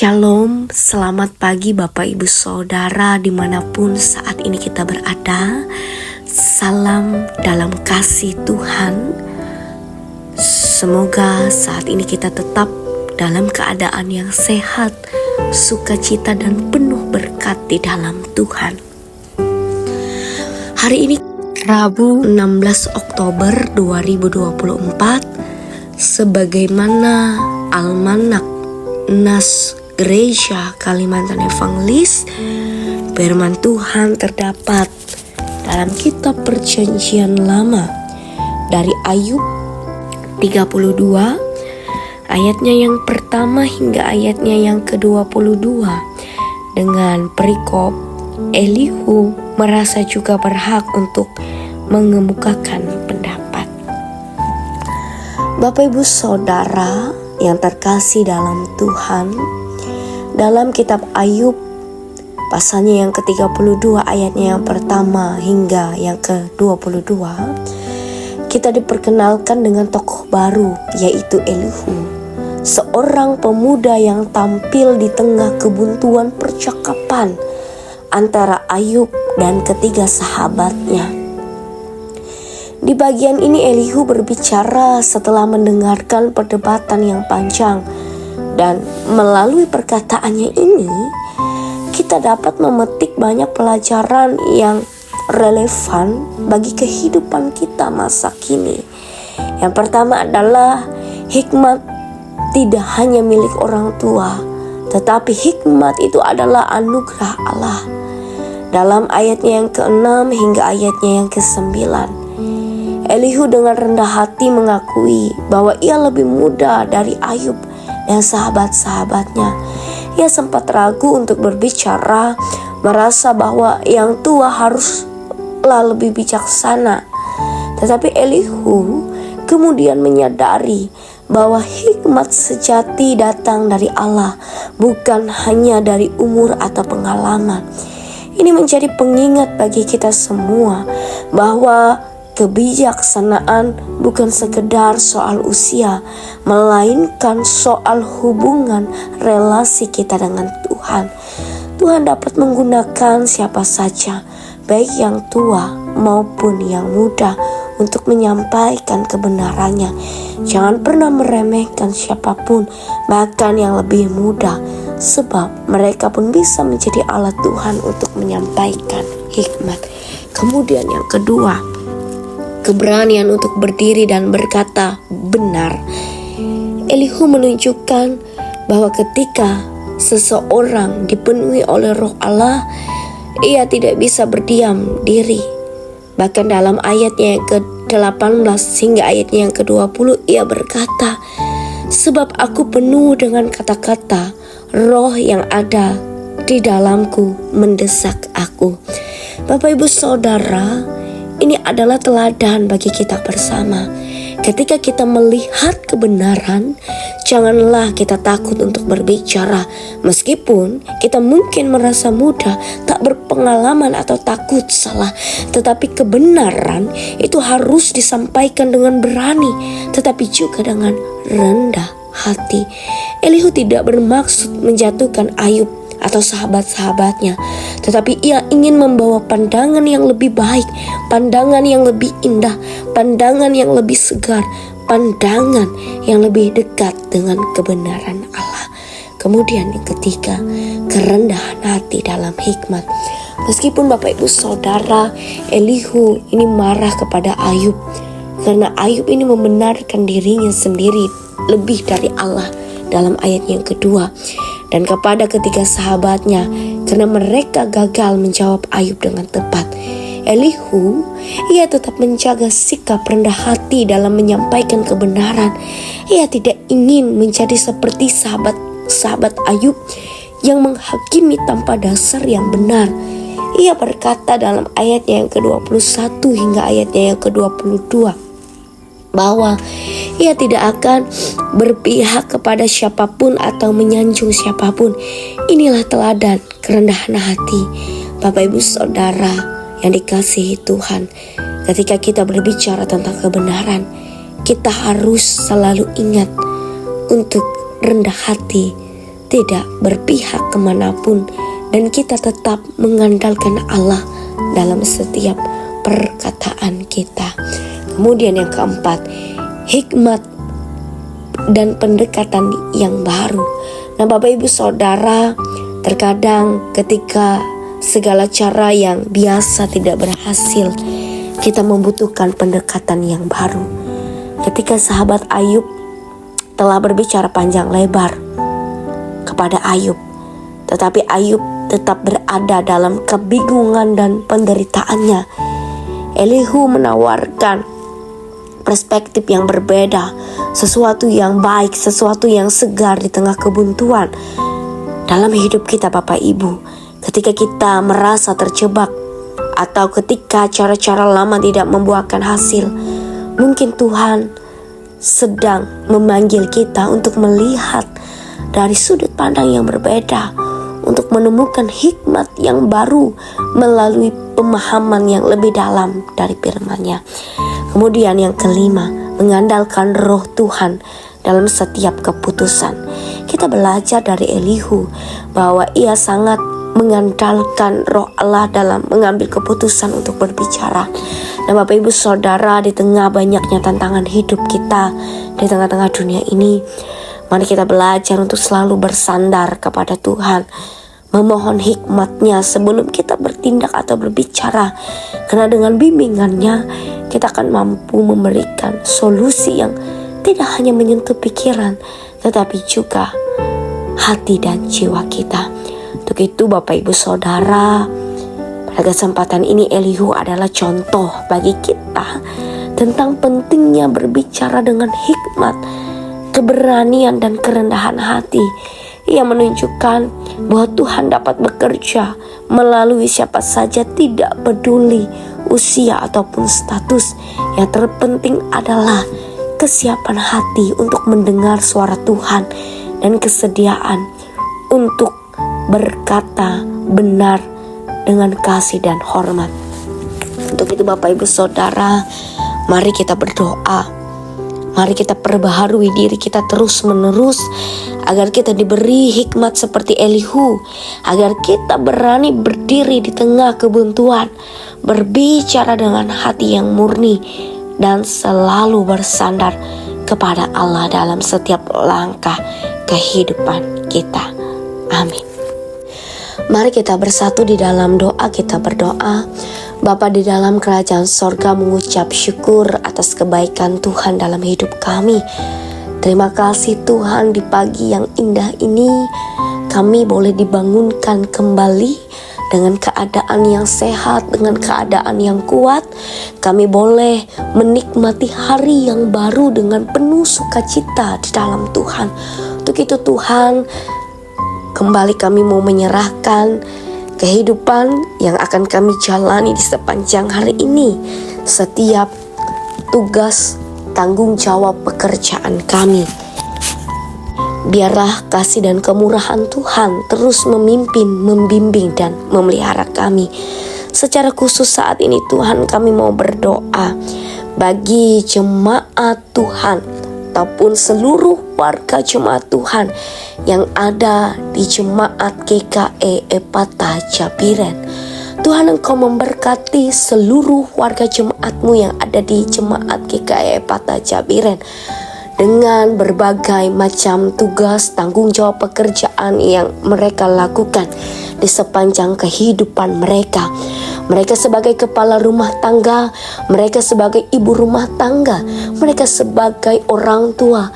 Shalom, selamat pagi Bapak Ibu Saudara dimanapun saat ini kita berada. Salam dalam kasih Tuhan. Semoga saat ini kita tetap dalam keadaan yang sehat, sukacita dan penuh berkat di dalam Tuhan. Hari ini Rabu 16 Oktober 2024, sebagaimana Almanak Nas Gereja Kalimantan Evangelis, firman Tuhan terdapat dalam kitab Perjanjian Lama dari Ayub 32 ayatnya yang pertama hingga ayatnya yang ke-22 dengan perikop Elihu merasa juga berhak untuk mengemukakan pendapat. Bapak Ibu Saudara yang terkasih dalam Tuhan, dalam kitab Ayub pasalnya yang ke-32 ayatnya yang pertama hingga yang ke-22, kita diperkenalkan dengan tokoh baru, yaitu Elihu, seorang pemuda yang tampil di tengah kebuntuan percakapan antara Ayub dan ketiga sahabatnya. Di bagian ini Elihu berbicara setelah mendengarkan perdebatan yang panjang, dan melalui perkataannya ini kita dapat memetik banyak pelajaran yang relevan bagi kehidupan kita masa kini. Yang pertama adalah hikmat tidak hanya milik orang tua, tetapi hikmat itu adalah anugerah Allah. Dalam ayatnya yang ke-6 hingga ayatnya yang ke-9, Elihu dengan rendah hati mengakui bahwa ia lebih muda dari Ayub dan sahabat-sahabatnya. Ia sempat ragu untuk berbicara, merasa bahwa yang tua haruslah lebih bijaksana. Tetapi Elihu kemudian menyadari bahwa hikmat sejati datang dari Allah, bukan hanya dari umur atau pengalaman. Ini menjadi pengingat bagi kita semua bahwa kebijaksanaan bukan sekedar soal usia, melainkan soal hubungan relasi kita dengan Tuhan. Tuhan dapat menggunakan siapa saja, baik yang tua maupun yang muda, untuk menyampaikan kebenarannya. Jangan pernah meremehkan siapapun, bahkan yang lebih muda, sebab mereka pun bisa menjadi alat Tuhan untuk menyampaikan hikmat. Kemudian yang kedua, keberanian untuk berdiri dan berkata benar. Elihu menunjukkan bahwa ketika seseorang dipenuhi oleh Roh Allah, ia tidak bisa berdiam diri. Bahkan dalam ayatnya yang ke-18 hingga ayatnya yang ke-20, ia berkata, "Sebab aku penuh dengan kata-kata, roh yang ada di dalamku mendesak aku." Bapak Ibu Saudara, ini adalah teladan bagi kita bersama. Ketika kita melihat kebenaran, janganlah kita takut untuk berbicara. Meskipun kita mungkin merasa muda, tak berpengalaman atau takut salah, tetapi kebenaran itu harus disampaikan dengan berani, tetapi juga dengan rendah hati. Elihu tidak bermaksud menjatuhkan Ayub atau sahabat-sahabatnya, tetapi ia ingin membawa pandangan yang lebih baik, pandangan yang lebih indah, pandangan yang lebih segar, pandangan yang lebih dekat dengan kebenaran Allah. Kemudian yang ketiga, kerendahan hati dalam hikmat. Meskipun Bapak Ibu Saudara, Elihu ini marah kepada Ayub karena Ayub ini membenarkan dirinya sendiri lebih dari Allah dalam ayat yang kedua, dan kepada ketiga sahabatnya karena mereka gagal menjawab Ayub dengan tepat. Elihu, ia tetap menjaga sikap rendah hati dalam menyampaikan kebenaran. Ia tidak ingin menjadi seperti sahabat Ayub yang menghakimi tanpa dasar yang benar. Ia berkata dalam ayatnya yang ke-21 hingga ayatnya yang ke-22 bahwa ia tidak akan berpihak kepada siapapun atau menyanjung siapapun. Inilah teladan kerendahan hati. Bapak Ibu Saudara yang dikasihi Tuhan, ketika kita berbicara tentang kebenaran, kita harus selalu ingat untuk rendah hati, tidak berpihak kemanapun, dan kita tetap mengandalkan Allah dalam setiap perkataan kita. Kemudian yang keempat, hikmat dan pendekatan yang baru. Nah, Bapak Ibu Saudara, terkadang ketika segala cara yang biasa tidak berhasil, kita membutuhkan pendekatan yang baru. Ketika sahabat Ayub telah berbicara panjang lebar kepada Ayub, tetapi Ayub tetap berada dalam kebingungan dan penderitaannya, Elihu menawarkan perspektif yang berbeda, sesuatu yang baik, sesuatu yang segar di tengah kebuntuan. Dalam hidup kita Bapak Ibu, ketika kita merasa terjebak atau ketika cara-cara lama tidak membuahkan hasil, mungkin Tuhan sedang memanggil kita untuk melihat dari sudut pandang yang berbeda, untuk menemukan hikmat yang baru melalui pemahaman yang lebih dalam dari firman-Nya. Kemudian yang kelima, mengandalkan roh Tuhan dalam setiap keputusan. Kita belajar dari Elihu bahwa ia sangat mengandalkan roh Allah dalam mengambil keputusan untuk berbicara. Dan Bapak Ibu Saudara, di tengah banyaknya tantangan hidup kita, di tengah-tengah dunia ini, mari kita belajar untuk selalu bersandar kepada Tuhan, memohon hikmat-Nya sebelum kita bertindak atau berbicara. Karena dengan bimbingan-Nya, kita akan mampu memberikan solusi yang tidak hanya menyentuh pikiran, tetapi juga hati dan jiwa kita. Untuk itu Bapak Ibu Saudara, pada kesempatan ini Elihu adalah contoh bagi kita tentang pentingnya berbicara dengan hikmat, keberanian dan kerendahan hati. Ia menunjukkan bahwa Tuhan dapat bekerja melalui siapa saja, tidak peduli usia ataupun status. Yang terpenting adalah kesiapan hati untuk mendengar suara Tuhan dan kesediaan untuk berkata benar dengan kasih dan hormat. Untuk itu Bapak Ibu Saudara, mari kita berdoa. Mari kita perbaharui diri kita terus menerus agar kita diberi hikmat seperti Elihu, agar kita berani berdiri di tengah kebuntuan, berbicara dengan hati yang murni, dan selalu bersandar kepada Allah dalam setiap langkah kehidupan kita. Amin. Mari kita bersatu di dalam doa. Kita berdoa. Bapa di dalam kerajaan sorga, mengucap syukur atas kebaikan Tuhan dalam hidup kami. Terima kasih Tuhan, di pagi yang indah ini kami boleh dibangunkan kembali dengan keadaan yang sehat, dengan keadaan yang kuat. Kami boleh menikmati hari yang baru dengan penuh sukacita di dalam Tuhan. Untuk itu Tuhan, kembali kami mau menyerahkan kehidupan yang akan kami jalani di sepanjang hari ini, setiap tugas, tanggung jawab pekerjaan kami. Biarlah kasih dan kemurahan Tuhan terus memimpin, membimbing dan memelihara kami. Secara khusus saat ini Tuhan, kami mau berdoa bagi jemaat Tuhan ataupun seluruh warga jemaat Tuhan yang ada di jemaat GKE Epata Jabiren. Tuhan, Engkau memberkati seluruh warga jemaat-Mu yang ada di jemaat GKE Epata Jabiren dengan berbagai macam tugas, tanggung jawab pekerjaan yang mereka lakukan di sepanjang kehidupan mereka. Mereka sebagai kepala rumah tangga, mereka sebagai ibu rumah tangga, mereka sebagai orang tua,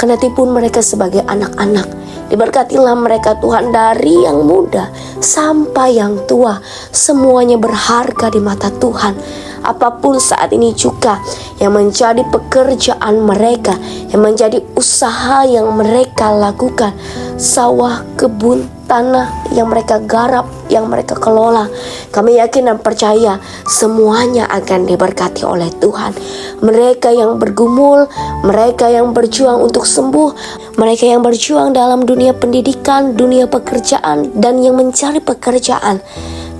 kendatipun mereka sebagai anak-anak. Diberkatilah mereka Tuhan, dari yang muda sampai yang tua, semuanya berharga di mata Tuhan. Apapun saat ini juga yang menjadi pekerjaan mereka, yang menjadi usaha yang mereka lakukan, sawah, kebun, tanah yang mereka garap, yang mereka kelola, kami yakin dan percaya semuanya akan diberkati oleh Tuhan. Mereka yang bergumul, mereka yang berjuang untuk sembuh, mereka yang berjuang dalam dunia pendidikan, dunia pekerjaan, dan yang mencari pekerjaan,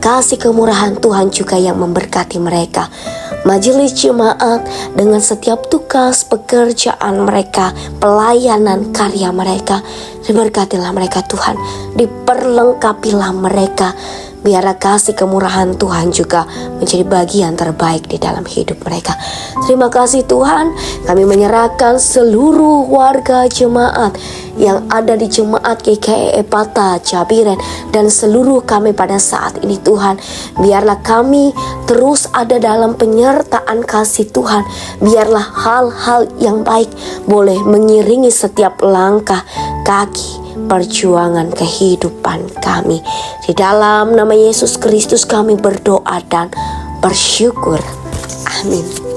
kasih kemurahan Tuhan juga yang memberkati mereka. Majelis jemaat dengan setiap tugas pekerjaan mereka, pelayanan karya mereka, diberkatilah mereka Tuhan, diperlengkapilah mereka. Biarlah kasih kemurahan Tuhan juga menjadi bagian terbaik di dalam hidup mereka. Terima kasih Tuhan, kami menyerahkan seluruh warga jemaat yang ada di jemaat GKI Epata, Cabiren, dan seluruh kami pada saat ini Tuhan. Biarlah kami terus ada dalam penyertaan kasih Tuhan. Biarlah hal-hal yang baik boleh mengiringi setiap langkah kaki perjuangan kehidupan kami. Di dalam nama Yesus Kristus kami berdoa dan bersyukur. Amin.